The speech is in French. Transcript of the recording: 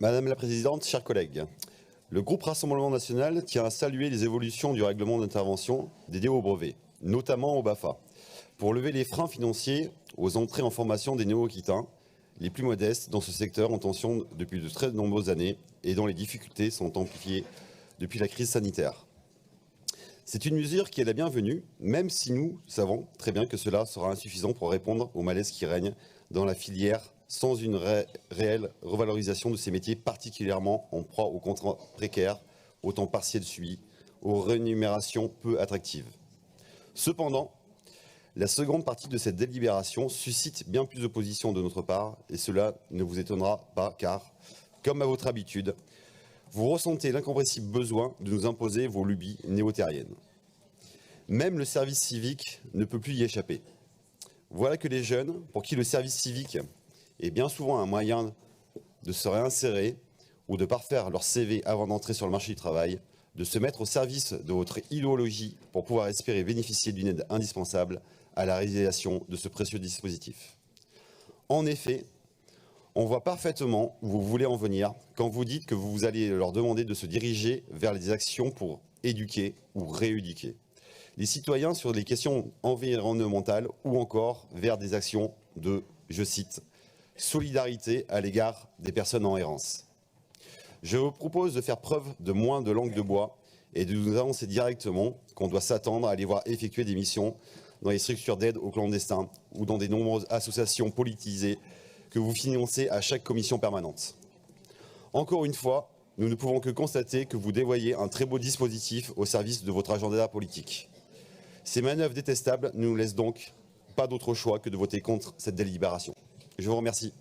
Madame la Présidente, chers collègues, le groupe Rassemblement National tient à saluer les évolutions du règlement d'intervention dédié aux brevets, notamment au BAFA, pour lever les freins financiers aux entrées en formation des néo-aquitains, les plus modestes dans ce secteur en tension depuis de très nombreuses années et dont les difficultés sont amplifiées depuis la crise sanitaire. C'est une mesure qui est la bienvenue, même si nous savons très bien que cela sera insuffisant pour répondre au malaise qui règne dans la filière sans une réelle revalorisation de ces métiers particulièrement en proie aux contrats précaires, au temps partiel suivi, aux rémunérations peu attractives. Cependant, la seconde partie de cette délibération suscite bien plus d'opposition de notre part, et cela ne vous étonnera pas car, comme à votre habitude, vous ressentez l'incompréhensible besoin de nous imposer vos lubies néo-terriennes. Même le service civique ne peut plus y échapper. Voilà que les jeunes, pour qui le service civique est bien souvent un moyen de se réinsérer ou de parfaire leur CV avant d'entrer sur le marché du travail, de se mettre au service de votre idéologie pour pouvoir espérer bénéficier d'une aide indispensable à la réalisation de ce précieux dispositif. En effet, on voit parfaitement où vous voulez en venir quand vous dites que vous allez leur demander de se diriger vers des actions pour éduquer ou rééduquer les citoyens sur les questions environnementales ou encore vers des actions de, je cite, solidarité à l'égard des personnes en errance. Je vous propose de faire preuve de moins de langue de bois et de nous annoncer directement qu'on doit s'attendre à les voir effectuer des missions dans les structures d'aide aux clandestins ou dans des nombreuses associations politisées que vous financez à chaque commission permanente. Encore une fois, nous ne pouvons que constater que vous dévoyez un très beau dispositif au service de votre agenda politique. Ces manœuvres détestables ne nous laissent donc pas d'autre choix que de voter contre cette délibération. Je vous remercie.